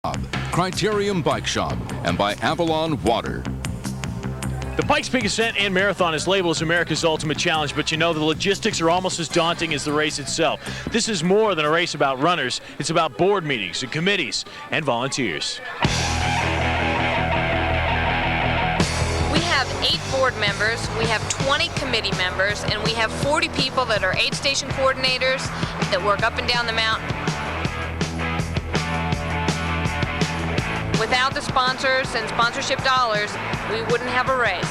Criterium Bike Shop, and by Avalon Water. The Pikes Peak Ascent and Marathon is labeled as America's ultimate challenge, but you know the logistics are almost as daunting as the race itself. This is more than a race about runners. It's about board meetings and committees and volunteers. We have 8 board members, we have 20 committee members, and we have 40 people that are aid station coordinators that work up and down the mountain. Without the sponsors and sponsorship dollars, we wouldn't have a race.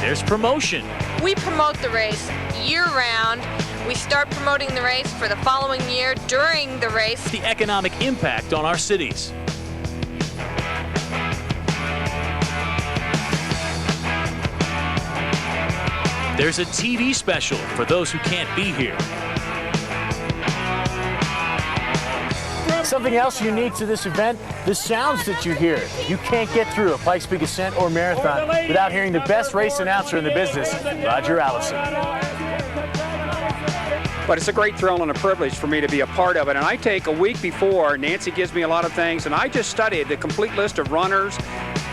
There's promotion. We promote the race year-round. We start promoting the race for the following year during the race. The economic impact on our cities. There's a TV special for those who can't be here. Something else unique to this event, the sounds that you hear. You can't get through a Pikes Peak Ascent or Marathon without hearing the best race announcer in the business, Roger Allison. But it's a great thrill and a privilege for me to be a part of it. And I take a week before, Nancy gives me a lot of things, and I just studied the complete list of runners,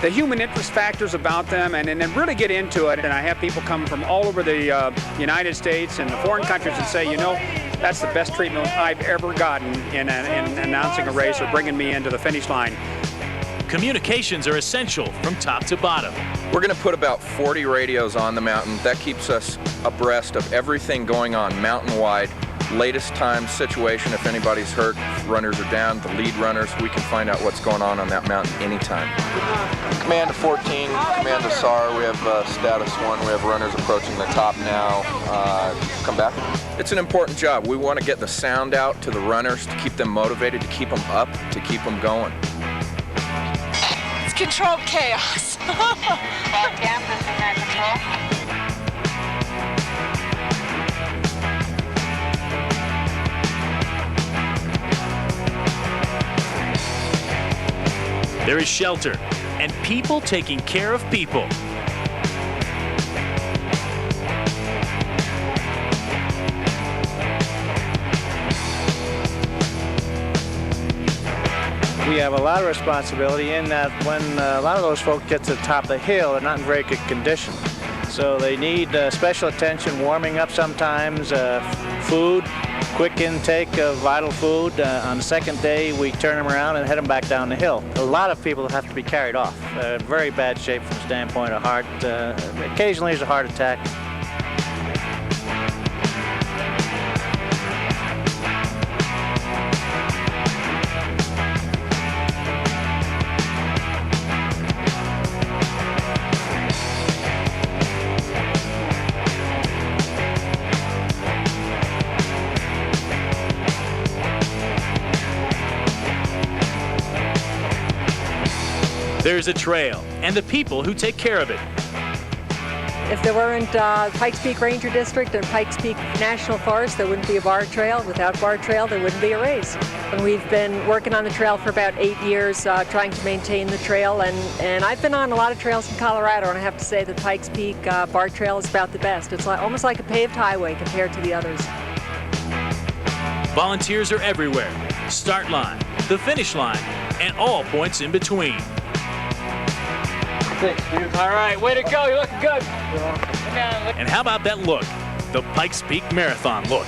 the human interest factors about them, and then really get into it. And I have people come from all over the United States and the foreign countries and say, you know, that's the best treatment I've ever gotten in announcing a race or bringing me into the finish line. Communications are essential from top to bottom. We're going to put about 40 radios on the mountain. That keeps us abreast of everything going on mountain-wide. Latest time situation, if anybody's hurt, if runners are down, the lead runners, we can find out what's going on that mountain anytime. Command to 14, command to SAR, we have status 1, we have runners approaching the top now. Come back. It's an important job. We want to get the sound out to the runners to keep them motivated, to keep them up, to keep them going. It's controlled chaos. Campus in that control. There is shelter and people taking care of people. We have a lot of responsibility in that when a lot of those folks get to the top of the hill, they're not in very good condition. So they need special attention, warming up sometimes, food, quick intake of vital food. On the second day, we turn them around and head them back down the hill. A lot of people have to be carried off. Very bad shape from the standpoint of heart. Occasionally there's a heart attack. There's a trail and the people who take care of it. If there weren't Pikes Peak Ranger District and Pikes Peak National Forest, there wouldn't be a bar trail. Without bar trail, there wouldn't be a race. And we've been working on the trail for about 8 years, trying to maintain the trail. And I've been on a lot of trails in Colorado, and I have to say that Pikes Peak bar trail is about the best. It's almost like a paved highway compared to the others. Volunteers are everywhere. Start line, the finish line, and all points in between. All right, way to go. You're looking good. And how about that look? The Pikes Peak Marathon look.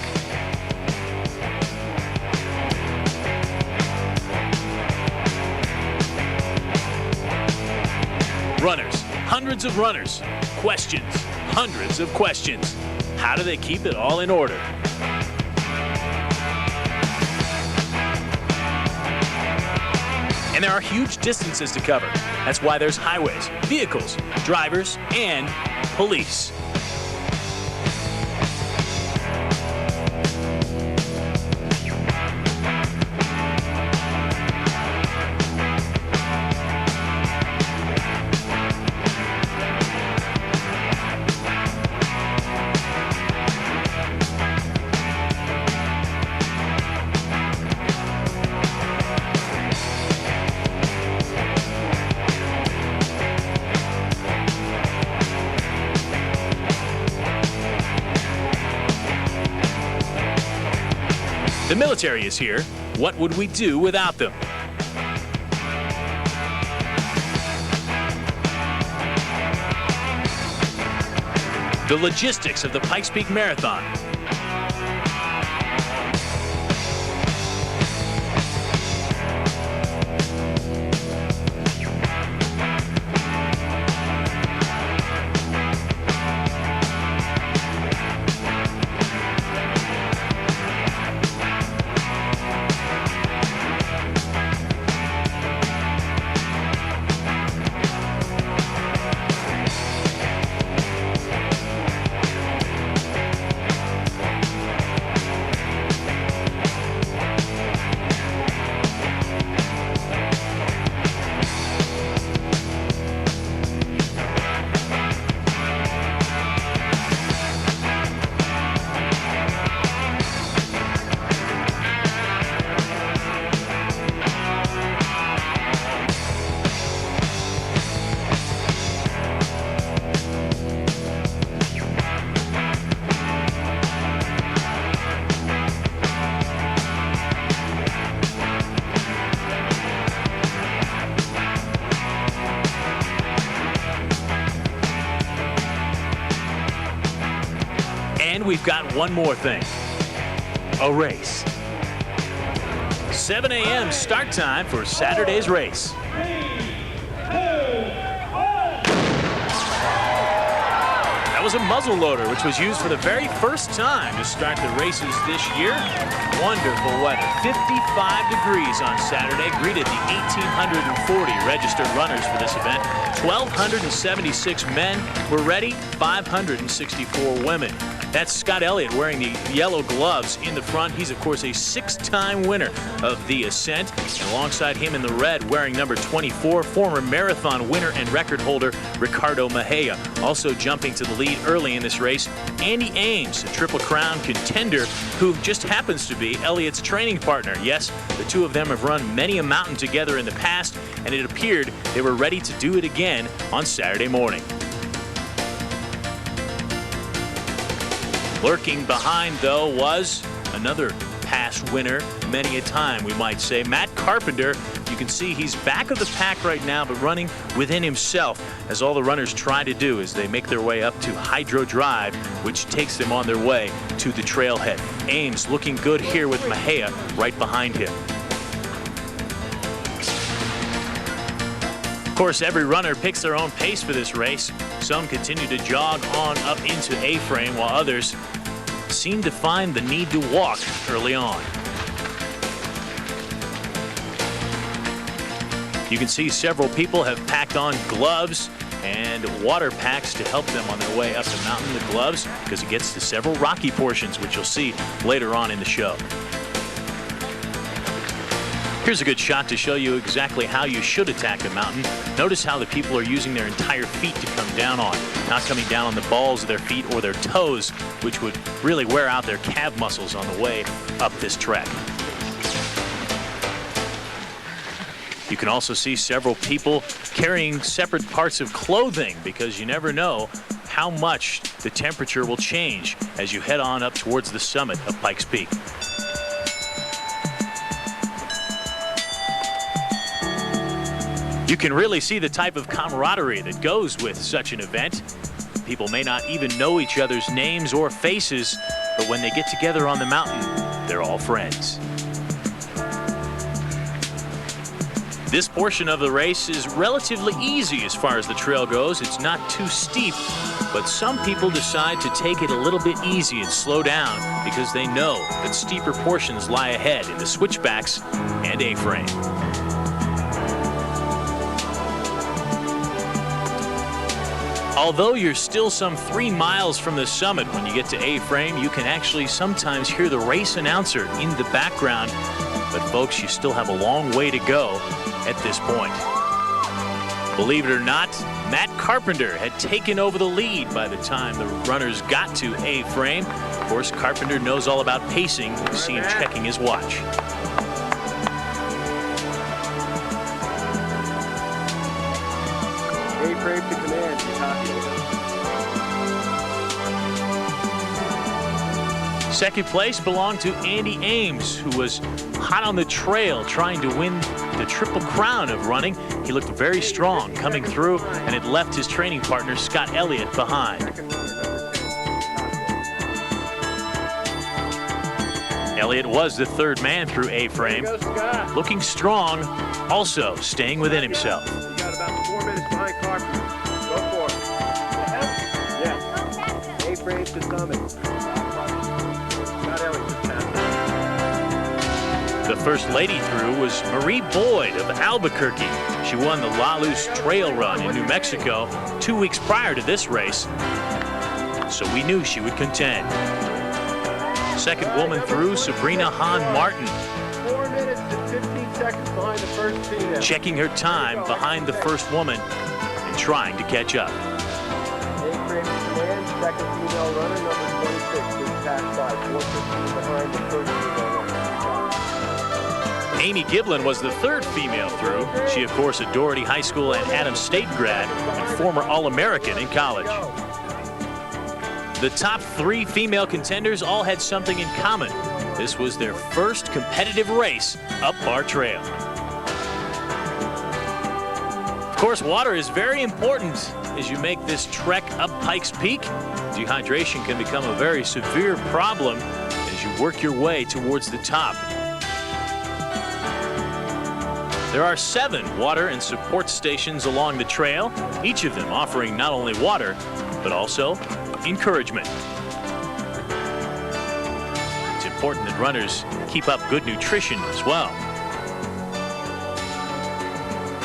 Runners, hundreds of runners. Questions, hundreds of questions. How do they keep it all in order? And there are huge distances to cover. That's why there's highways, vehicles, drivers, and police. The military is here. What would we do without them? The logistics of the Pikes Peak Marathon. And we've got one more thing. A race. 7 a.m. start time for Saturday's race. That was a muzzle loader, which was used for the very first time to start the races this year. Wonderful weather. 55 degrees on Saturday greeted the 1,840 registered runners for this event. 1,276 men were ready, 564 women. That's Scott Elliott wearing the yellow gloves in the front. He's, of course, a 6-time winner of the Ascent. And alongside him in the red, wearing number 24, former marathon winner and record holder Ricardo Mejia. Also jumping to the lead early in this race, Andy Ames, a Triple Crown contender who just happens to be Elliott's training partner. Yes, the two of them have run many a mountain together in the past, and it appeared they were ready to do it again on Saturday morning. Lurking behind, though, was another past winner, many a time, we might say, Matt Carpenter. You can see he's back of the pack right now, but running within himself, as all the runners try to do as they make their way up to Hydro Drive, which takes them on their way to the trailhead. Ames looking good here with Mejia right behind him. Of course, every runner picks their own pace for this race. Some continue to jog on up into A-frame, while others seem to find the need to walk early on. You can see several people have packed on gloves and water packs to help them on their way up the mountain. The gloves, because it gets to several rocky portions, which you'll see later on in the show. Here's a good shot to show you exactly how you should attack the mountain. Notice how the people are using their entire feet to come down on, not coming down on the balls of their feet or their toes, which would really wear out their calf muscles on the way up this trek. You can also see several people carrying separate parts of clothing, because you never know how much the temperature will change as you head on up towards the summit of Pikes Peak. You can really see the type of camaraderie that goes with such an event. People may not even know each other's names or faces, but when they get together on the mountain, they're all friends. This portion of the race is relatively easy as far as the trail goes. It's not too steep, but some people decide to take it a little bit easy and slow down because they know that steeper portions lie ahead in the switchbacks and A-frame. Although you're still some 3 miles from the summit when you get to A-frame, you can actually sometimes hear the race announcer in the background. But folks, you still have a long way to go at this point. Believe it or not, Matt Carpenter had taken over the lead by the time the runners got to A-frame. Of course, Carpenter knows all about pacing. You see him checking his watch. A-frame to command, Kentucky. Second place belonged to Andy Ames, who was hot on the trail trying to win the Triple Crown of running. He looked very strong coming through, and it left his training partner, Scott Elliott, behind. Elliott was the third man through A-frame, looking strong, also staying within himself. You got about 4 minutes behind Carpenter. Go for it. Yeah. A-frame to summit. Scott Elliott. The first lady through was Marie Boyd of Albuquerque. She won the La Luz Trail Run in New Mexico 2 weeks prior to this race, so we knew she would contend. Second woman through, Sabrina Hahn Martin. 4 minutes and 15 seconds behind the first female. Checking her time behind the first woman and trying to catch up. A-frame to command, second female runner, number 26, just passed by, 4:15 behind the first female runner. Amy Giblin was the third female through. She, of course, a Doherty High School and Adams State grad and former All-American in college. The top 3 female contenders all had something in common. This was their first competitive race up Bar Trail. Of course, water is very important as you make this trek up Pikes Peak. Dehydration can become a very severe problem as you work your way towards the top. There are 7 water and support stations along the trail, each of them offering not only water, but also encouragement. It's important that runners keep up good nutrition as well.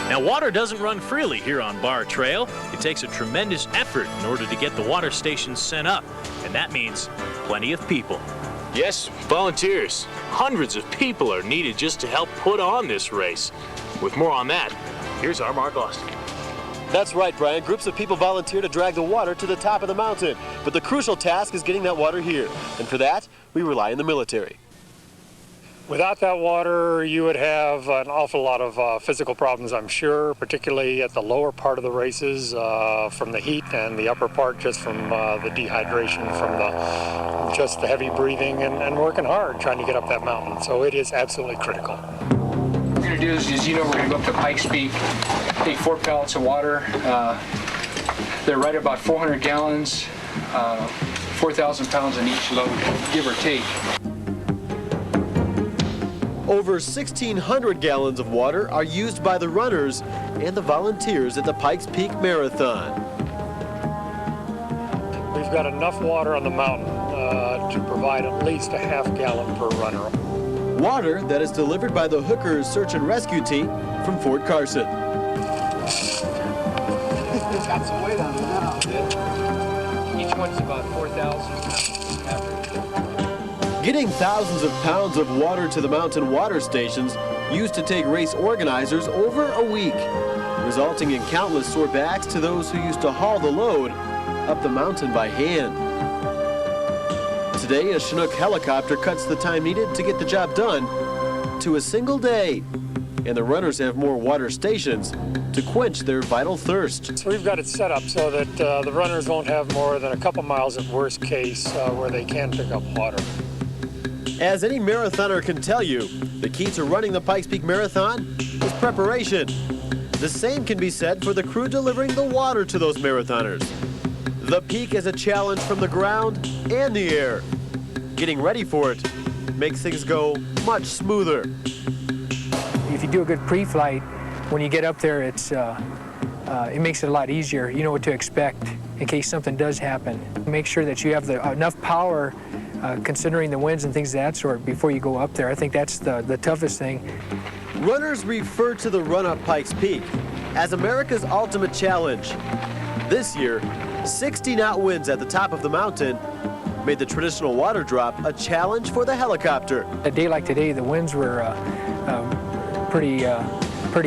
Now, water doesn't run freely here on Bar Trail. It takes a tremendous effort in order to get the water stations sent up, and that means plenty of people. Yes, volunteers. Hundreds of people are needed just to help put on this race. With more on that, here's our Mark Austin. That's right, Brian. Groups of people volunteer to drag the water to the top of the mountain. But the crucial task is getting that water here. And for that, we rely on the military. Without that water, you would have an awful lot of physical problems, I'm sure, particularly at the lower part of the races from the heat, and the upper part just from the dehydration, from just the heavy breathing and working hard trying to get up that mountain. So it is absolutely critical. What we're going to do is, we're going to go up to Pikes Peak, take 4 pallets of water. They're right about 400 gallons, 4,000 pounds in each load, give or take. Over 1,600 gallons of water are used by the runners and the volunteers at the Pikes Peak Marathon. We've got enough water on the mountain to provide at least a ½ gallon per runner. Water that is delivered by the Hookers Search and Rescue Team from Fort Carson. It's got some weight on it now. Each one's about 4,000 average. Getting thousands of pounds of water to the mountain water stations used to take race organizers over a week, resulting in countless sore backs to those who used to haul the load up the mountain by hand. Today, a Chinook helicopter cuts the time needed to get the job done to a single day, and the runners have more water stations to quench their vital thirst. So we've got it set up so that the runners won't have more than a couple miles at worst case where they can pick up water. As any marathoner can tell you, the key to running the Pikes Peak Marathon is preparation. The same can be said for the crew delivering the water to those marathoners. The peak is a challenge from the ground and the air. Getting ready for it makes things go much smoother. If you do a good pre-flight, when you get up there, it makes it a lot easier. You know what to expect in case something does happen. Make sure that you have enough power considering the winds and things of that sort before you go up there. I think that's the toughest thing. Runners refer to the run-up Pikes Peak as America's ultimate challenge. This year, 60-knot winds at the top of the mountain made the traditional water drop a challenge for the helicopter. A day like today, the winds were pretty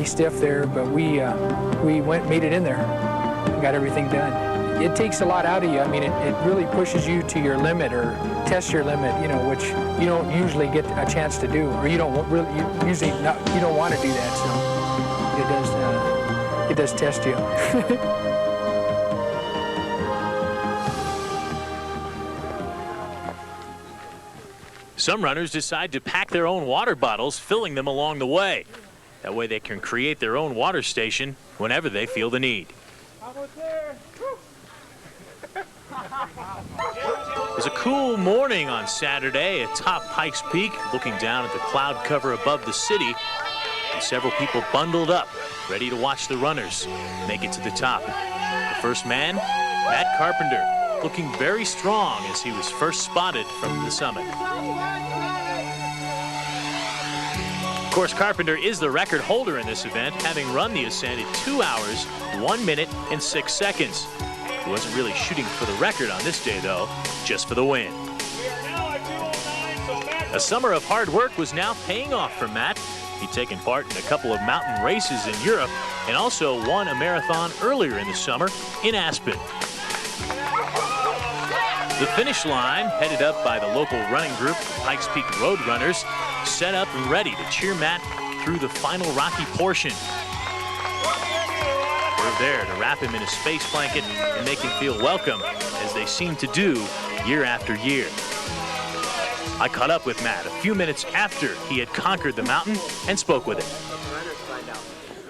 stiff there, but we made it in there, got everything done. It takes a lot out of you. I mean, it really pushes you to your limit or tests your limit, you know, which you don't usually get a chance to do, or you don't want to do that. So it does test you. Some runners decide to pack their own water bottles, filling them along the way. That way they can create their own water station whenever they feel the need. It was a cool morning on Saturday atop Pikes Peak, looking down at the cloud cover above the city. And several people bundled up, ready to watch the runners make it to the top. The first man, Matt Carpenter, looking very strong as he was first spotted from the summit. Of course, Carpenter is the record holder in this event, having run the ascent in 2 hours, 1 minute, and 6 seconds. He wasn't really shooting for the record on this day, though, just for the win. A summer of hard work was now paying off for Matt. He'd taken part in a couple of mountain races in Europe and also won a marathon earlier in the summer in Aspen. The finish line, headed up by the local running group, Pikes Peak Road Runners, set up and ready to cheer Matt through the final rocky portion. We're there to wrap him in a space blanket and make him feel welcome, as they seem to do year after year. I caught up with Matt a few minutes after he had conquered the mountain and spoke with him.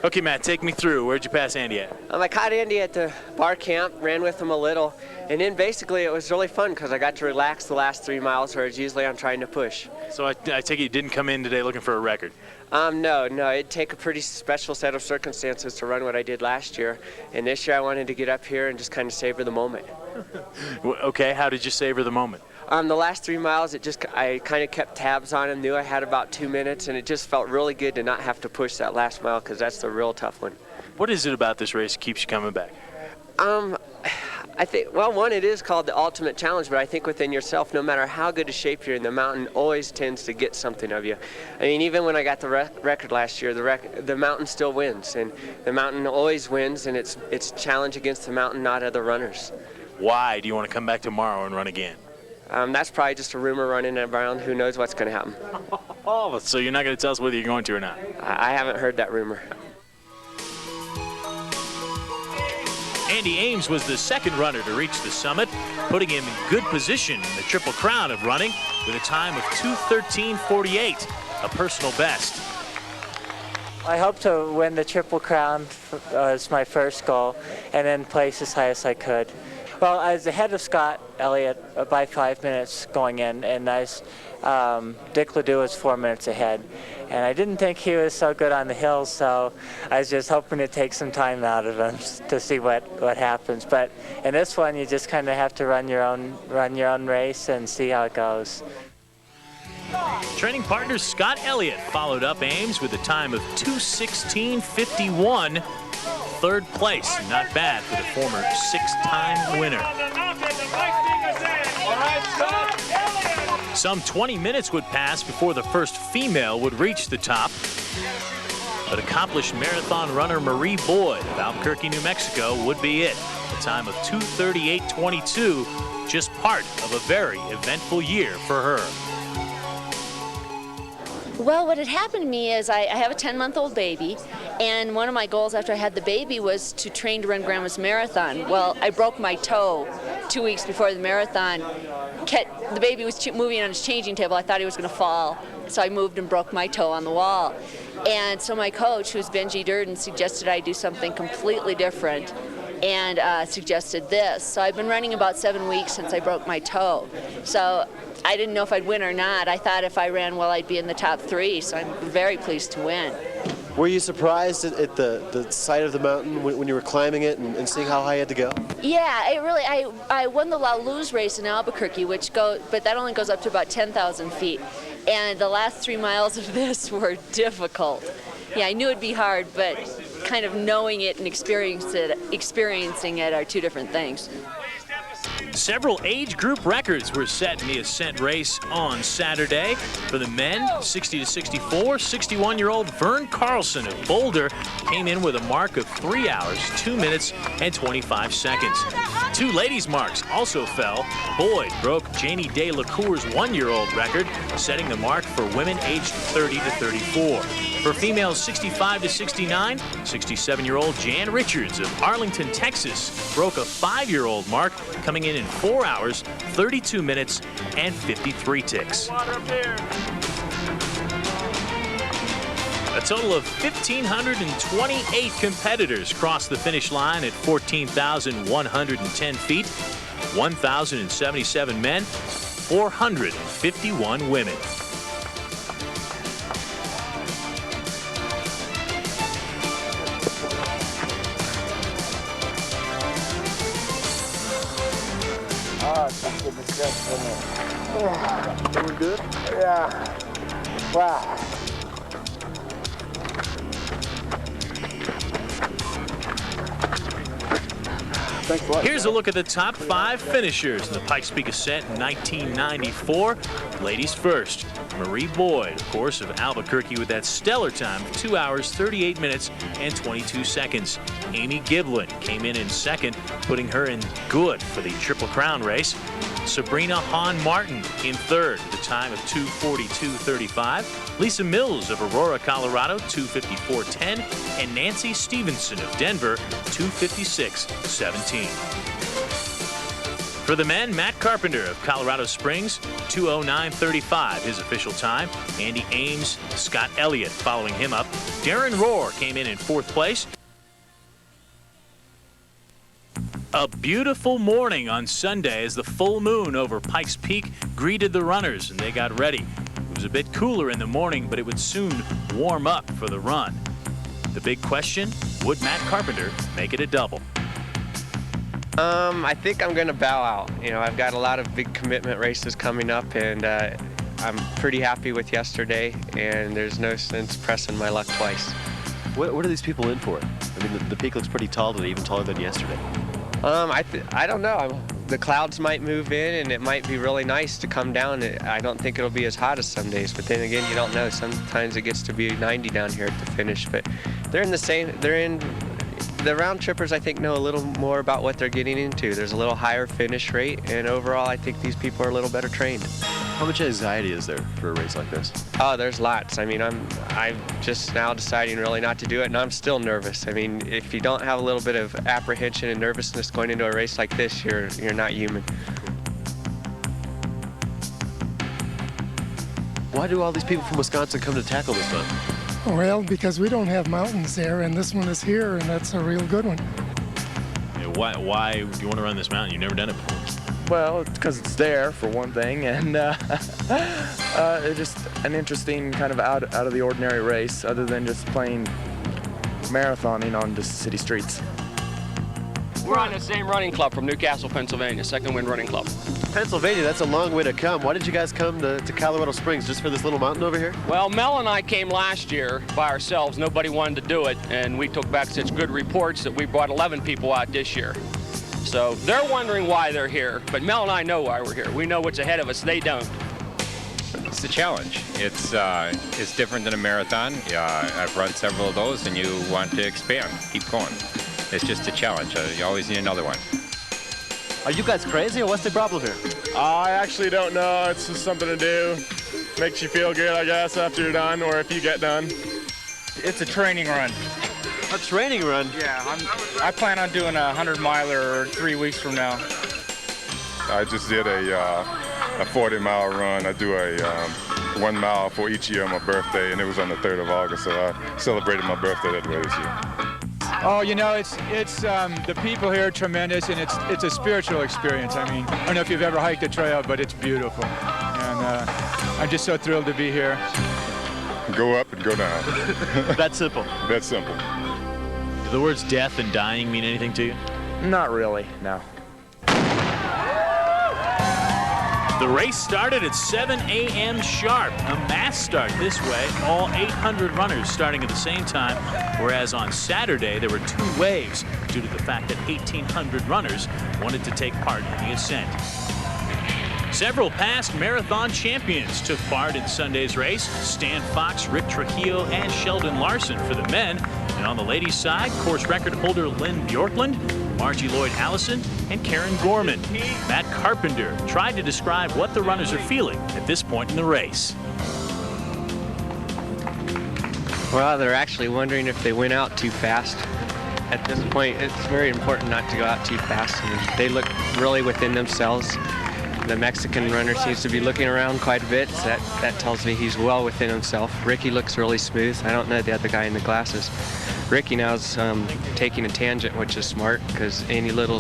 Okay, Matt, take me through. Where'd you pass Andy at? I caught Andy at the bar camp, ran with him a little, and then basically it was really fun because I got to relax the last 3 miles, whereas usually I'm trying to push. So I take it you didn't come in today looking for a record? No, it'd take a pretty special set of circumstances to run what I did last year, and this year I wanted to get up here and just kind of savor the moment. Okay, how did you savor the moment? The last 3 miles, I kind of kept tabs on him, knew I had about 2 minutes, and it just felt really good to not have to push that last mile because that's the real tough one. What is it about this race that keeps you coming back? I think, well, one, it is called the ultimate challenge, but I think within yourself, no matter how good a shape you're in, the mountain always tends to get something of you. I mean, even when I got the record last year, the mountain still wins, and the mountain always wins, and it's challenge against the mountain, not other runners. Why do you want to come back tomorrow and run again? That's probably just a rumor running around. Who knows what's going to happen? Oh, so you're not going to tell us whether you're going to or not? I haven't heard that rumor. Andy Ames was the second runner to reach the summit, putting him in good position in the Triple Crown of running with a time of 2:13:48, a personal best. I hope to win the Triple Crown as my first goal, and then place as high as I could. Well, I was ahead of Scott Elliott by 5 minutes going in, and Dick Ledoux was 4 minutes ahead. And I didn't think he was so good on the hills, so I was just hoping to take some time out of him to see what happens. But in this one, you just kind of have to run your own race and see how it goes. Training partner Scott Elliott followed up Ames with a time of 2:16:51. Third place, not bad for the former six-time winner. Some 20 minutes would pass before the first female would reach the top. But accomplished marathon runner Marie Boyd of Albuquerque, New Mexico would be it. A time of 2:38:22, just part of a very eventful year for her. Well, what had happened to me is I have a 10-month-old baby, and one of my goals after I had the baby was to train to run Grandma's Marathon. Well, I broke my toe 2 weeks before the marathon. The baby was moving on his changing table. I thought he was going to fall, so I moved and broke my toe on the wall. And so my coach, who's Benji Durden, suggested I do something completely different and suggested this. So I've been running about 7 weeks since I broke my toe. So I didn't know if I'd win or not. I thought if I ran well, I'd be in the top 3, so I'm very pleased to win. Were you surprised at the sight of the mountain when you were climbing it and seeing how high you had to go? Yeah, I won the La Luz race in Albuquerque, but that only goes up to about 10,000 feet. And the last 3 miles of this were difficult. Yeah, I knew it'd be hard, but kind of knowing it and experiencing it are two different things. Several age group records were set in the Ascent race on Saturday. For the men, 60 to 64, 61-year-old Vern Carlson of Boulder came in with a mark of 3 hours, 2 minutes, and 25 seconds. 2 ladies' marks also fell. Boyd broke Janie Day LaCour's 1-year-old record, setting the mark for women aged 30 to 34. For females 65 to 69, 67-year-old Jan Richards of Arlington, Texas broke a 5-year-old mark, coming in in 4 hours, 32 minutes, and 53 ticks. A total of 1,528 competitors crossed the finish line at 14,110 feet, 1,077 men, 451 women. Doing good? Yeah. Wow. Here's a look at the top 5 finishers in the Pikes Peak Ascent in 1994. Ladies first. Marie Boyd, of course, of Albuquerque with that stellar time of 2 hours, 38 minutes, and 22 seconds. Amy Giblin came in second, putting her in good for the Triple Crown race. Sabrina Hahn Martin in third with a time of 2:42.35. Lisa Mills of Aurora, Colorado, 2:54.10. And Nancy Stevenson of Denver, 2:56.17. For the men, Matt Carpenter of Colorado Springs, 2:09.35, his official time. Andy Ames, Scott Elliott following him up. Darren Rohr came in fourth place. A beautiful morning on Sunday as the full moon over Pikes Peak greeted the runners, and they got ready. It was a bit cooler in the morning, but it would soon warm up for the run. The big question, would Matt Carpenter make it a double? I think I'm going to bow out. You know, I've got a lot of big commitment races coming up, and I'm pretty happy with yesterday, and there's no sense pressing my luck twice. What are these people in for? I mean, the peak looks pretty tall today, even taller than yesterday. I don't know. The clouds might move in, and it might be really nice to come down. I don't think it'll be as hot as some days, but then again, you don't know. Sometimes it gets to be 90 down here at the finish, but the round trippers, I think, know a little more about what they're getting into. There's a little higher finish rate, and overall, I think these people are a little better trained. How much anxiety is there for a race like this? Oh, there's lots. I mean, I'm just now deciding really not to do it, and I'm still nervous. I mean, if you don't have a little bit of apprehension and nervousness going into a race like this, you're not human. Why do all these people from Wisconsin come to tackle this one? Well, because we don't have mountains there, and this one is here, and that's a real good one. Yeah, why do you want to run this mountain? You've never done it before. Well, it's because it's there, for one thing, and it's just an interesting kind of out of the ordinary race, other than just plain marathoning on just city streets. We're on the same running club from Newcastle, Pennsylvania, Second Wind Running Club. Pennsylvania, that's a long way to come. Why did you guys come to Colorado Springs, just for this little mountain over here? Well, Mel and I came last year by ourselves. Nobody wanted to do it, and we took back such good reports that we brought 11 people out this year. So they're wondering why they're here, but Mel and I know why we're here. We know what's ahead of us. They don't. It's a challenge. It's different than a marathon. I've run several of those, and you want to expand, keep going. It's just a challenge. You always need another one. Are you guys crazy, or what's the problem here? I actually don't know. It's just something to do. Makes you feel good, I guess, after you're done, or if you get done. It's a training run. A training run? Yeah, I plan on doing a 100-miler 3 weeks from now. I just did a 40-mile run. I do a 1 mile for each year on my birthday, and it was on the 3rd of August, so I celebrated my birthday that way this year. Oh, you know, it's the people here are tremendous, and it's a spiritual experience. I mean, I don't know if you've ever hiked a trail, but it's beautiful, and I'm just so thrilled to be here. Go up and go down. That's simple. That's simple. Do the words death and dying mean anything to you? Not really, no. The race started at 7 a.m. sharp, a mass start this way, all 800 runners starting at the same time, whereas on Saturday there were 2 waves due to the fact that 1,800 runners wanted to take part in the ascent. Several past marathon champions took part in Sunday's race: Stan Fox, Rick Trujillo, and Sheldon Larson for the men. And on the ladies' side, course record holder Lynn Bjorkland, Margie Lloyd Allison, and Karen Gorman. Matt Carpenter tried to describe what the runners are feeling at this point in the race. Well, they're actually wondering if they went out too fast. at this point, it's very important not to go out too fast. And they look really within themselves. The Mexican runner seems to be looking around quite a bit, so that tells me he's well within himself. Ricky looks really smooth. I don't know the other guy in the glasses. Ricky now's taking a tangent, which is smart, because any little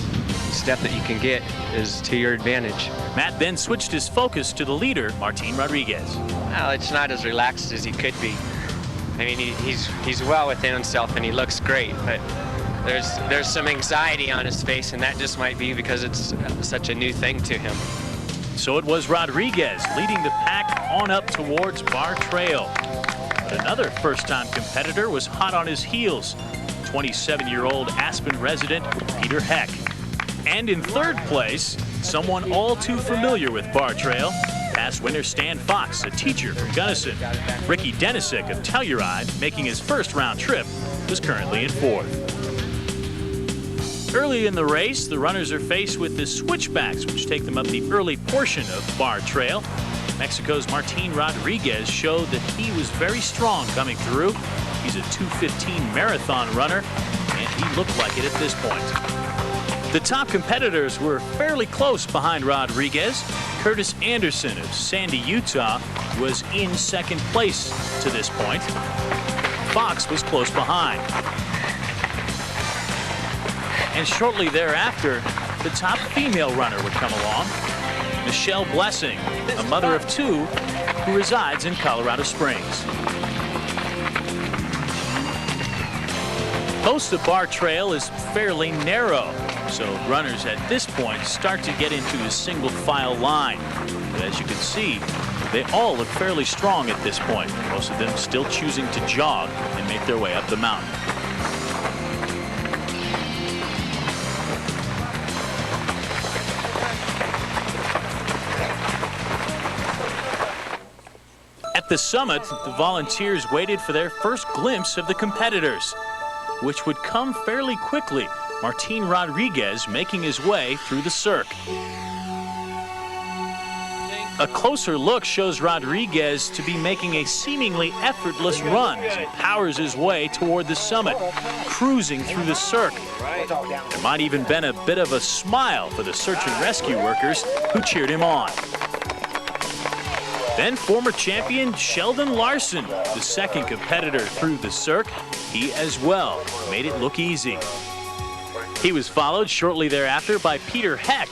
step that you can get is to your advantage. Matt then switched his focus to the leader, Martin Rodriguez. Well, it's not as relaxed as he could be. I mean, he's well within himself and he looks great, but there's some anxiety on his face, and that just might be because it's such a new thing to him. So it was Rodriguez leading the pack on up towards Bar Trail. But another first-time competitor was hot on his heels, 27-year-old Aspen resident Peter Heck. And in third place, someone all too familiar with Bar Trail, past winner Stan Fox, a teacher from Gunnison. Ricky Denisick of Telluride, making his first round trip, was currently in fourth. Early in the race, the runners are faced with the switchbacks, which take them up the early portion of Bar Trail. Mexico's Martin Rodriguez showed that he was very strong coming through. He's a 2:15 marathon runner, and he looked like it at this point. The top competitors were fairly close behind Rodriguez. Curtis Anderson of Sandy, Utah, was in second place to this point. Fox was close behind. And shortly thereafter, the top female runner would come along, Michelle Blessing, a mother of two who resides in Colorado Springs. Most of Bar Trail is fairly narrow, so runners at this point start to get into a single file line. But as you can see, they all look fairly strong at this point, most of them still choosing to jog and make their way up the mountain. At the summit, the volunteers waited for their first glimpse of the competitors, which would come fairly quickly, Martin Rodriguez making his way through the cirque. A closer look shows Rodriguez to be making a seemingly effortless run as he powers his way toward the summit, cruising through the cirque. There might even been a bit of a smile for the search and rescue workers who cheered him on. Then former champion Sheldon Larson, the second competitor through the cirque, he as well made it look easy. He was followed shortly thereafter by Peter Heck,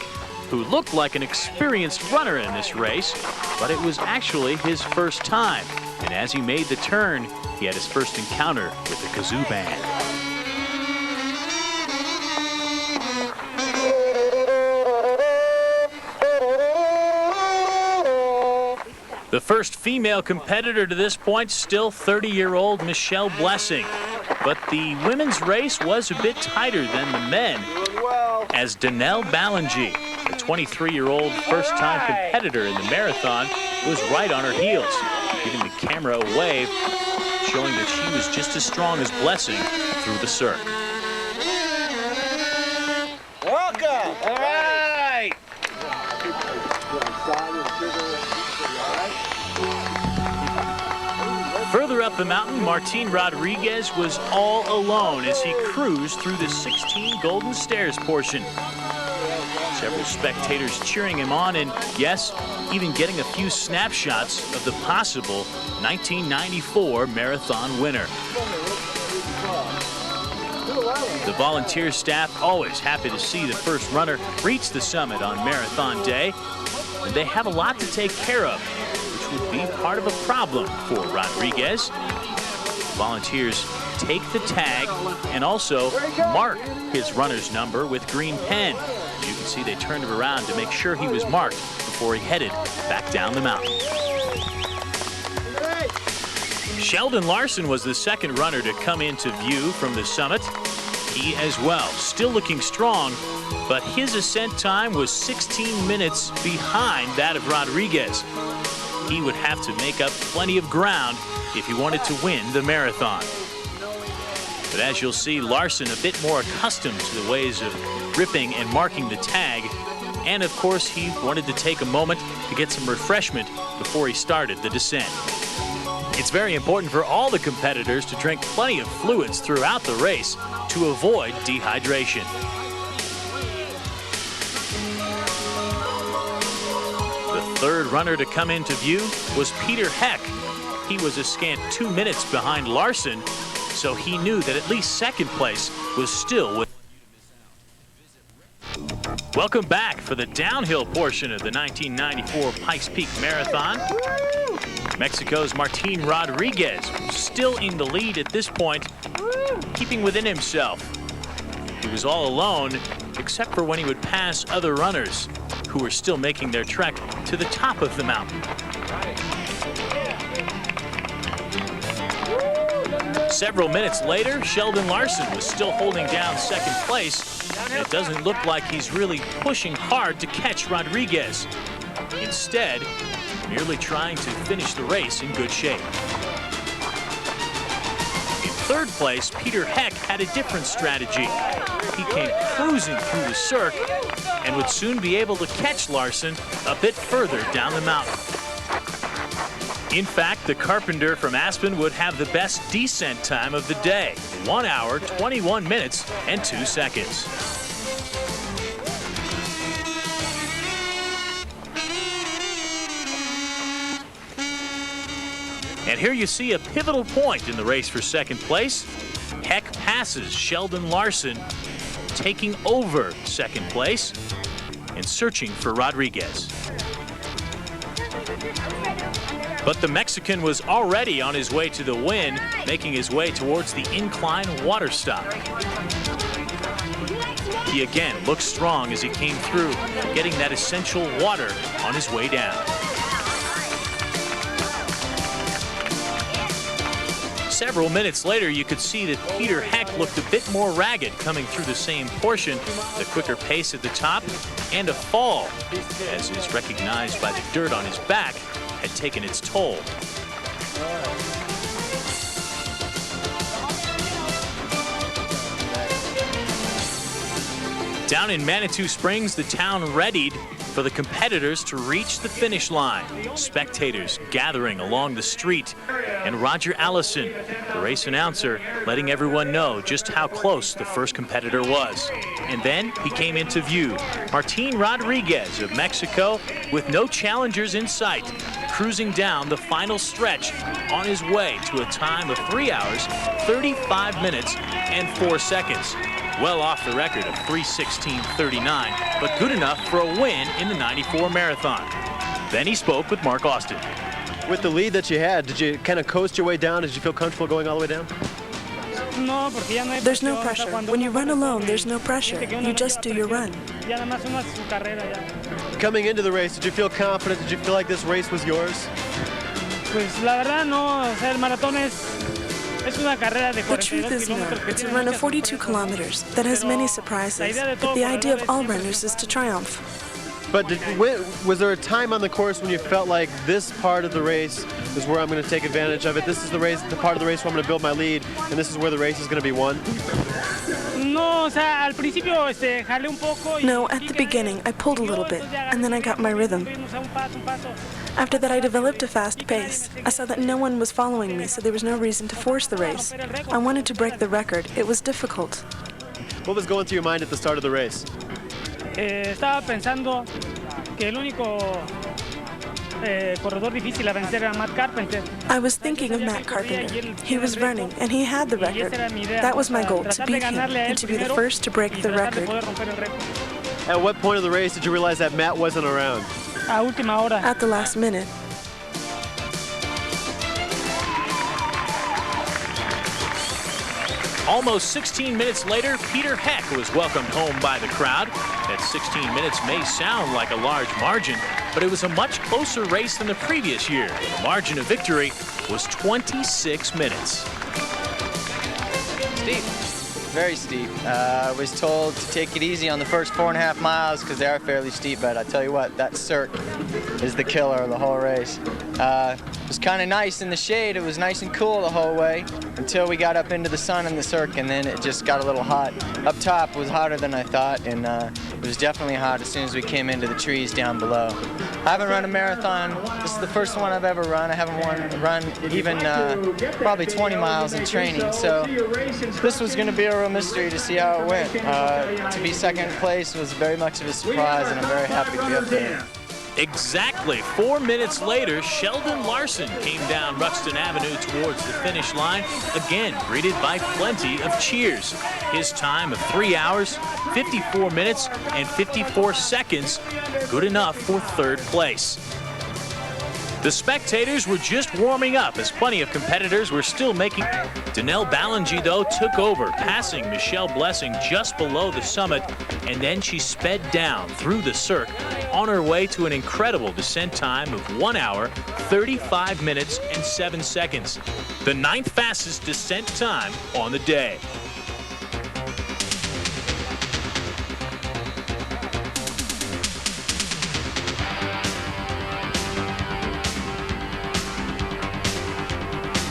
who looked like an experienced runner in this race, but it was actually his first time. And as he made the turn, he had his first encounter with the kazoo band. The first female competitor to this point, still 30-year-old Michelle Blessing. But the women's race was a bit tighter than the men, as Danelle Ballengee, the 23-year-old first-time competitor in the marathon, was right on her heels, giving the camera a wave, showing that she was just as strong as Blessing through the cirque. Welcome! All right! Further up the mountain, Martin Rodriguez was all alone as he cruised through the 16 Golden Stairs portion. Several spectators cheering him on, and yes, even getting a few snapshots of the possible 1994 marathon winner. The volunteer staff always happy to see the first runner reach the summit on marathon day, and they have a lot to take care of, which would be part of a problem for Rodriguez. Volunteers take the tag and also mark his runner's number with green pen. As you can see, they turned him around to make sure he was marked before he headed back down the mountain. Sheldon Larson was the second runner to come into view from the summit. He as well, still looking strong, but his ascent time was 16 minutes behind that of Rodriguez. He would have to make up plenty of ground if he wanted to win the marathon. But as you'll see, Larson a bit more accustomed to the ways of ripping and marking the tag, and of course he wanted to take a moment to get some refreshment before he started the descent. It's very important for all the competitors to drink plenty of fluids throughout the race to avoid dehydration. The third runner to come into view was Peter Heck. He was a scant 2 minutes behind Larson, so he knew that at least second place was still with. Welcome back for the downhill portion of the 1994 Pikes Peak Marathon. Mexico's Martin Rodriguez was still in the lead at this point, keeping within himself. He was all alone, except for when he would pass other runners who were still making their trek to the top of the mountain. Several minutes later, Sheldon Larson was still holding down second place, and it doesn't look like he's really pushing hard to catch Rodriguez. Instead, merely trying to finish the race in good shape. In third place, Peter Heck had a different strategy. He came cruising through the cirque and would soon be able to catch Larson a bit further down the mountain. In fact, the Carpenter from Aspen would have the best descent time of the day, 1 hour, 21 minutes, and 2 seconds. And here you see a pivotal point in the race for second place. Heck passes Sheldon Larson, taking over second place and searching for Rodriguez. But the Mexican was already on his way to the win, making his way towards the incline water stop. He again looked strong as he came through, getting that essential water on his way down. Several minutes later, you could see that Peter Heck looked a bit more ragged coming through the same portion, the quicker pace at the top, and a fall, as is recognized by the dirt on his back, had taken its toll. Down in Manitou Springs, the town readied for the competitors to reach the finish line. Spectators gathering along the street, and Roger Allison, the race announcer, letting everyone know just how close the first competitor was. And then he came into view, Martin Rodriguez of Mexico, with no challengers in sight, cruising down the final stretch on his way to a time of 3 hours, 35 minutes, and 4 seconds. Well off the record of 3:16:39, but good enough for a win in the 94 marathon. Then he spoke with Mark Austin. With the lead that you had, did you kind of coast your way down? Did you feel comfortable going all the way down? There's no pressure. When you run alone, there's no pressure. You just do your run. Coming into the race, did you feel confident? Did you feel like this race was yours? The truth is no. It's a run of 42 kilometers that has many surprises, but the idea of all runners is to triumph. But was there a time on the course when you felt like this part of the race is where I'm going to take advantage of it? This is the part of the race where I'm going to build my lead, and this is where the race is going to be won? No, at the beginning, I pulled a little bit, and then I got my rhythm. After that, I developed a fast pace. I saw that no one was following me, so there was no reason to force the race. I wanted to break the record. It was difficult. What was going through your mind at the start of the race? Estaba pensando que el único corredor difícil a vencer era Matt Carpenter. I was thinking of Matt Carpenter. He was running, and he had the record. That was my goal, to beat him and to be the first to break the record. At what point of the race did you realize that Matt wasn't around? At the last minute. Almost 16 minutes later, Peter Heck was welcomed home by the crowd. That 16 minutes may sound like a large margin, but it was a much closer race than the previous year. The margin of victory was 26 minutes. Steep, very steep. I was told to take it easy on the first 4.5 miles because they are fairly steep, but I tell you what, that cirque is the killer of the whole race. It was kind of nice in the shade. It was nice and cool the whole way until we got up into the sun in the cirque, and then it just got a little hot. Up top was hotter than I thought, and It was definitely hot as soon as we came into the trees down below. I haven't run a marathon. This is the first one I've ever run. I haven't run even probably 20 miles in training. So this was going to be a real mystery to see how it went. To be second place was very much of a surprise, and I'm very happy to be up there. Exactly 4 minutes later, Sheldon Larson came down Ruxton Avenue towards the finish line, again greeted by plenty of cheers. His time of 3 hours, 54 minutes, and 54 seconds, good enough for third place. The spectators were just warming up as plenty of competitors were still making. Danelle Ballengee, though, took over, passing Michelle Blessing just below the summit, and then she sped down through the cirque on her way to an incredible descent time of 1 hour, 35 minutes, and 7 seconds. The 9th fastest descent time on the day.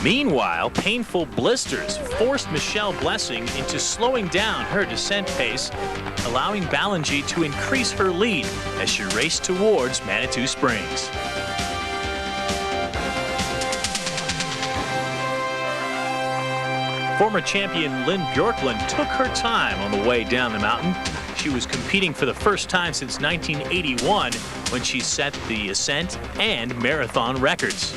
Meanwhile, painful blisters forced Michelle Blessing into slowing down her descent pace, allowing Ballengee to increase her lead as she raced towards Manitou Springs. Former champion Lynn Bjorklund took her time on the way down the mountain. She was competing for the first time since 1981 when she set the ascent and marathon records.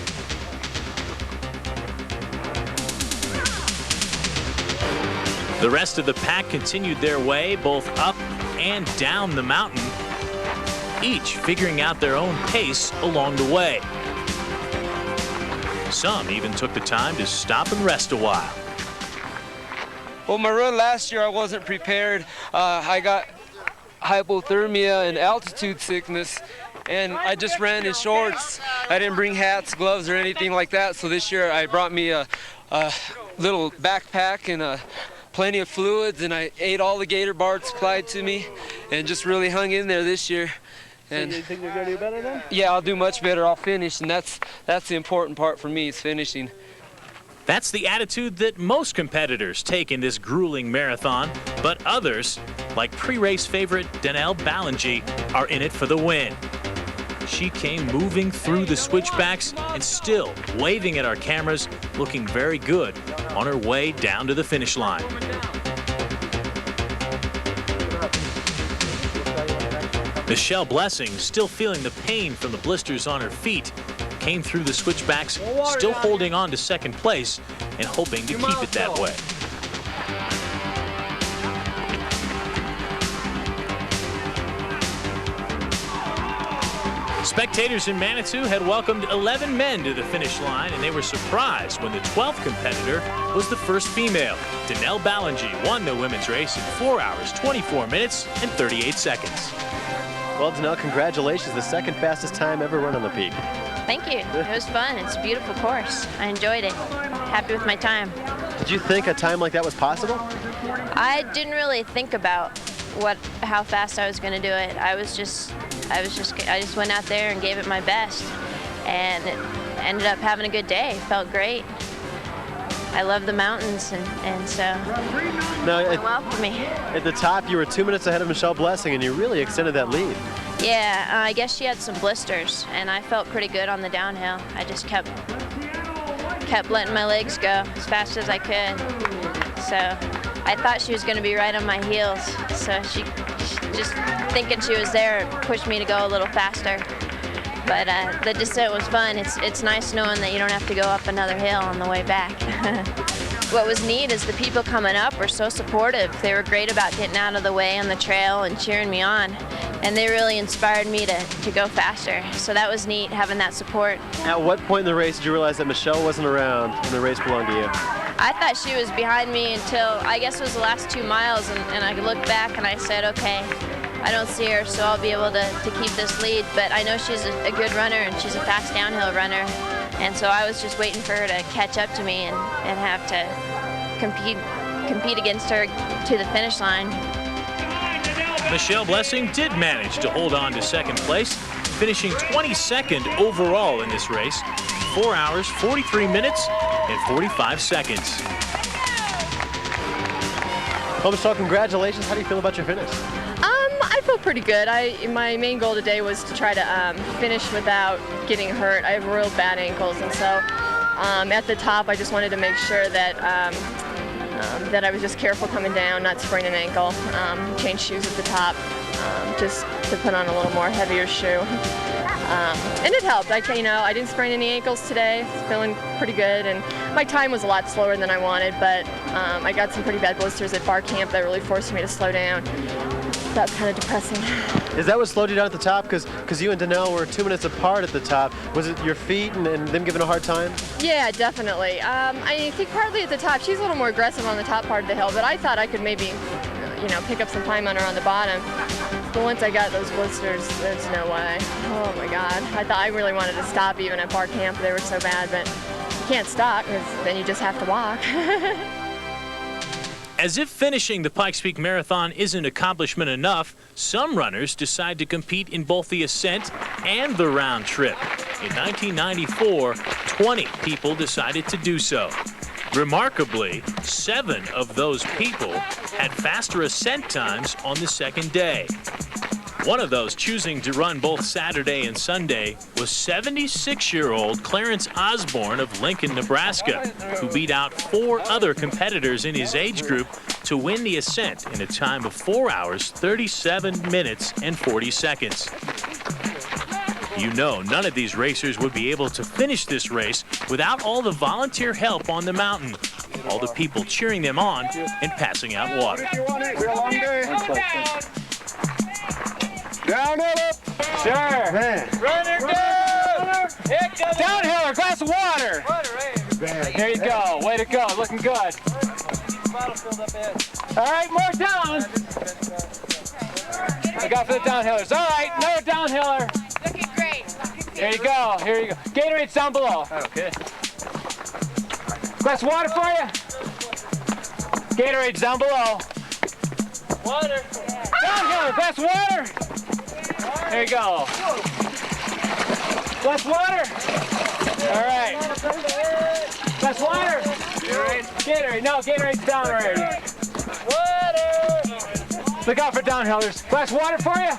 The rest of the pack continued their way, both up and down the mountain, each figuring out their own pace along the way. Some even took the time to stop and rest a while. Well, my run last year, I wasn't prepared. I got hypothermia and altitude sickness, and I just ran in shorts. I didn't bring hats, gloves, or anything like that, so this year I brought me a little backpack and plenty of fluids, and I ate all the gator bars supplied to me and just really hung in there this year. And so you think you're going to do better then? Yeah, I'll do much better. I'll finish, and that's the important part for me, is finishing. That's the attitude that most competitors take in this grueling marathon, but others, like pre-race favorite Danelle Ballengee, are in it for the win. She came moving through the switchbacks and still waving at our cameras, looking very good on her way down to the finish line. Michelle Blessing, still feeling the pain from the blisters on her feet, came through the switchbacks, still holding on to second place and hoping to keep it that way. Spectators in Manitou had welcomed 11 men to the finish line, and they were surprised when the 12th competitor was the first female. Danelle Ballengee won the women's race in 4 hours, 24 minutes, and 38 seconds. Well, Danelle, congratulations. The second fastest time ever run on the peak. Thank you. It was fun. It's a beautiful course. I enjoyed it. Happy with my time. Did you think a time like that was possible? I didn't really think about how fast I was going to do it. I just went out there and gave it my best, and it ended up having a good day. It felt great. I love the mountains, and so they welcomed me. At the top, you were 2 minutes ahead of Michelle Blessing, and you really extended that lead. Yeah, I guess she had some blisters, and I felt pretty good on the downhill. I just kept letting my legs go as fast as I could. So I thought she was going to be right on my heels, so she just thinking she was there pushed me to go a little faster. But the descent was fun. It's nice knowing that you don't have to go up another hill on the way back. What was neat is the people coming up were so supportive. They were great about getting out of the way on the trail and cheering me on. And they really inspired me to go faster. So that was neat, having that support. At what point in the race did you realize that Michelle wasn't around and the race belonged to you? I thought she was behind me until, I guess it was the last 2 miles, and I looked back and I said, okay, I don't see her, so I'll be able to keep this lead. But I know she's a good runner, and she's a fast downhill runner. And so I was just waiting for her to catch up to me and have to compete against her to the finish line. Michelle Blessing did manage to hold on to second place, finishing 22nd overall in this race, 4 hours, 43 minutes, and 45 seconds. Well, Michelle, congratulations. How do you feel about your finish? I feel pretty good. My main goal today was to try to finish without getting hurt. I have real bad ankles, and so at the top I just wanted to make sure that that I was just careful coming down, not sprain an ankle. Change shoes at the top, just to put on a little more heavier shoe. And it helped. I didn't sprain any ankles today. Feeling pretty good, and my time was a lot slower than I wanted, but I got some pretty bad blisters at bar camp that really forced me to slow down. That's kind of depressing. Is that what slowed you down at the top? Because you and Danelle were 2 minutes apart at the top. Was it your feet and them giving a hard time? Yeah, definitely. I think partly at the top. She's a little more aggressive on the top part of the hill, but I thought I could maybe, pick up some time on her on the bottom. But once I got those blisters, there's no way. Oh my God. I thought I really wanted to stop even at bar camp. They were so bad, but you can't stop because then you just have to walk. As if finishing the Pikes Peak Marathon isn't accomplishment enough, some runners decide to compete in both the ascent and the round trip. In 1994, 20 people decided to do so. Remarkably, 7 of those people had faster ascent times on the second day. One of those choosing to run both Saturday and Sunday was 76-year-old Clarence Osborne of Lincoln, Nebraska, who beat out 4 other competitors in his age group to win the ascent in a time of 4 hours, 37 minutes, and 40 seconds. None of these racers would be able to finish this race without all the volunteer help on the mountain, all the people cheering them on and passing out water. Down it up. Sure. Runner, go. Downhill, a glass of water. There you go. Way to go. Looking good. All right, more down. I got for the downhillers. All right, another downhiller. Looking great. There you go. Here you go. Gatorade's down below. Okay. Glass of water for you. Gatorade's down below. Water. Downhill, glass of water. There you go. Glass of water. All right. Glass of water. Gatorade. No, Gatorade's down already. Water. Look out for downhillers. Glass of water for you.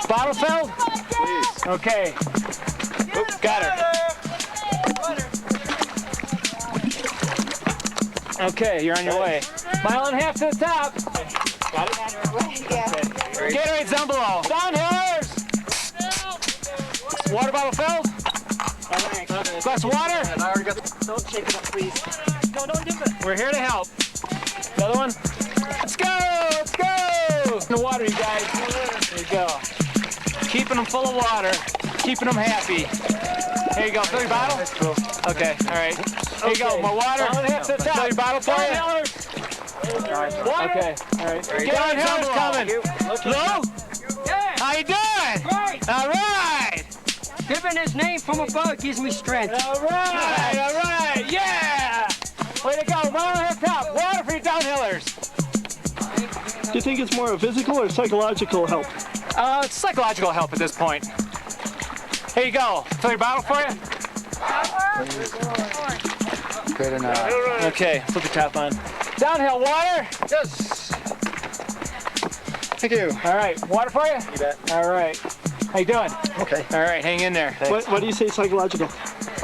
Bottle filled? Please. Okay. Oop, got her. Okay, you're on your way. Mile and a half to the top. Got it? Yeah. Okay. Gatorade's down below. Downhillers! Water bottle filled? Glass of water? I already got. Don't shake it up, please. No, don't dip it. We're here to help. Another one? Let's go! Let's go! In the water, you guys. There you go. Keeping them full of water. Keeping them happy. There you go. Fill your bottle? Okay, all right. Here you go. More water. Fill your bottle for you. Okay, all right. Downhiller's coming. Lou? How you doing? Great. All right. Giving his name from above gives me strength. All right, yeah! Way to go, mile and a top. Water for your downhillers. Do you think it's more a physical or psychological help? It's psychological help at this point. Here you go. Fill your bottle for you. Good enough. Okay, flip your top on. Downhill water? Yes. Thank you. All right, water for you? You bet. All right. How you doing? Okay. All right, hang in there. What do you say psychological?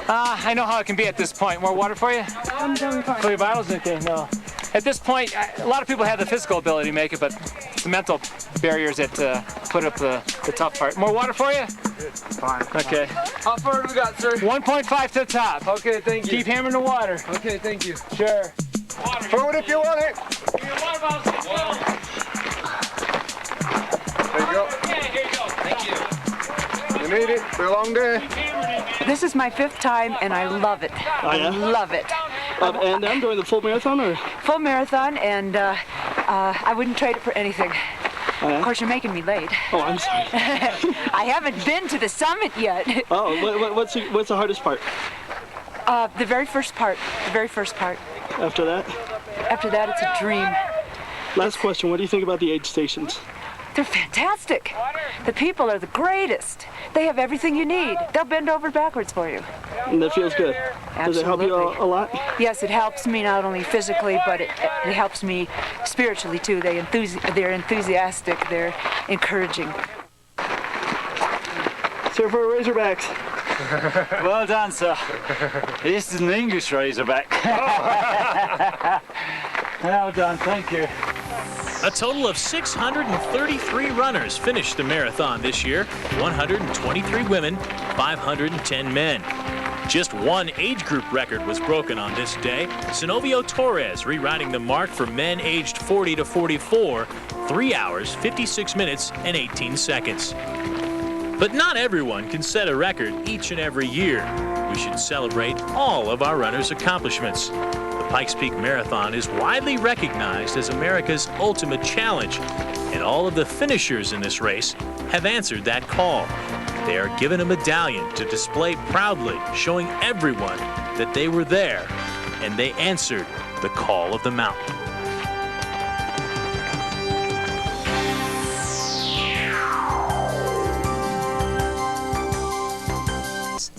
I know how it can be at this point. More water for you? I'm doing fine. Fill your bottles? Okay, no. At this point, a lot of people have the physical ability to make it, but it's the mental barriers that put up the tough part. More water for you? Fine. Okay. How far do we got, sir? 1.5 to the top. Okay, thank you. Keep hammering the water. Okay, thank you. Sure. Forward if you want it. There you go. Okay, here you go. Thank you. You need it for a long day. This is my 5th time, and I love it. Oh, yeah? I love it. And I'm doing the full marathon, or? Full marathon, and I wouldn't trade it for anything. Of course, you're making me late. Oh, I'm sorry. I haven't been to the summit yet. Oh, what's the hardest part? The very first part. The very first part. After that? After that, it's a dream. Last question. What do you think about the aid stations? They're fantastic. The people are the greatest. They have everything you need. They'll bend over backwards for you. And that feels good. Absolutely. Does it help you a lot? Yes, it helps me not only physically, but it helps me spiritually too. They're enthusiastic. They're encouraging. Sir, for Razorbacks. Well done, sir. This is an English Razorback. Well done, thank you. A total of 633 runners finished the marathon this year, 123 women, 510 men. Just one age group record was broken on this day. Sinovio Torres rewriting the mark for men aged 40 to 44, 3 hours, 56 minutes, and 18 seconds. But not everyone can set a record each and every year. We should celebrate all of our runners' accomplishments. The Pikes Peak Marathon is widely recognized as America's ultimate challenge, and all of the finishers in this race have answered that call. They are given a medallion to display proudly, showing everyone that they were there, and they answered the call of the mountain.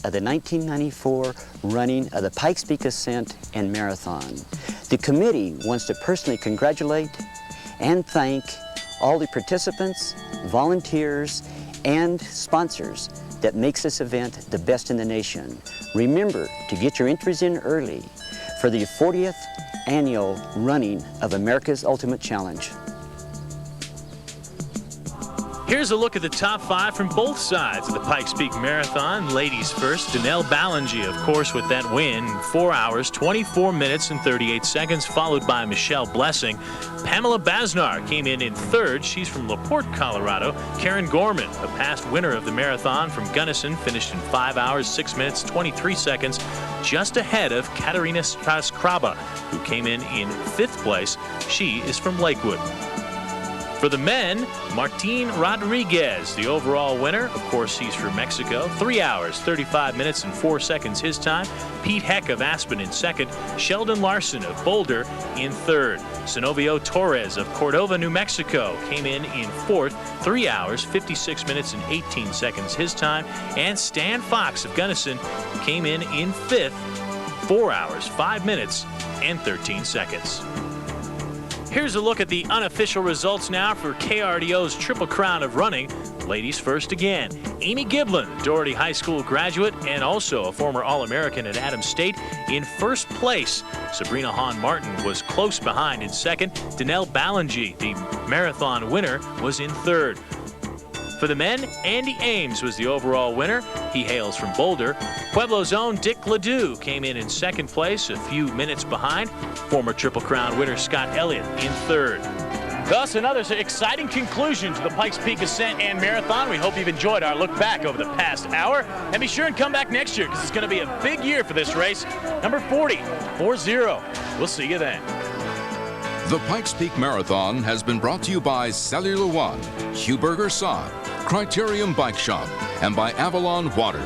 The 1994 running of the Pikes Peak Ascent and Marathon. The committee wants to personally congratulate and thank all the participants, volunteers, and sponsors that makes this event the best in the nation. Remember to get your entries in early for the 40th annual running of America's Ultimate Challenge. Here's a look at the top 5 from both sides of the Pikes Peak Marathon. Ladies first, Danelle Ballengee, of course, with that win, 4 hours, 24 minutes, and 38 seconds, followed by Michelle Blessing. Pamela Basnar came in third. She's from LaPorte, Colorado. Karen Gorman, a past winner of the marathon from Gunnison, finished in 5 hours, 6 minutes, 23 seconds, just ahead of Katarina Straskraba, who came in 5th place. She is from Lakewood. For the men, Martin Rodriguez, the overall winner. Of course, he's from Mexico. 3 hours, 35 minutes, and 4 seconds his time. Pete Heck of Aspen in second. Sheldon Larson of Boulder in third. Sinovio Torres of Cordova, New Mexico came in fourth. 3 hours, 56 minutes, and 18 seconds his time. And Stan Fox of Gunnison came in fifth. 4 hours, 5 minutes, and 13 seconds. Here's a look at the unofficial results now for KRDO's Triple Crown of Running. Ladies first again. Amy Giblin, Doherty High School graduate and also a former All-American at Adams State, in first place. Sabrina Hahn Martin was close behind in second. Danelle Ballengee, the marathon winner, was in third. For the men, Andy Ames was the overall winner. He hails from Boulder. Pueblo's own Dick Ledoux came in second place, a few minutes behind. Former Triple Crown winner Scott Elliott in third. Thus, another exciting conclusion to the Pikes Peak Ascent and Marathon. We hope you've enjoyed our look back over the past hour. And be sure and come back next year, because it's going to be a big year for this race. Number 40. We'll see you then. The Pikes Peak Marathon has been brought to you by Cellular One, Huberger Sod, Criterium Bike Shop, and by Avalon Water.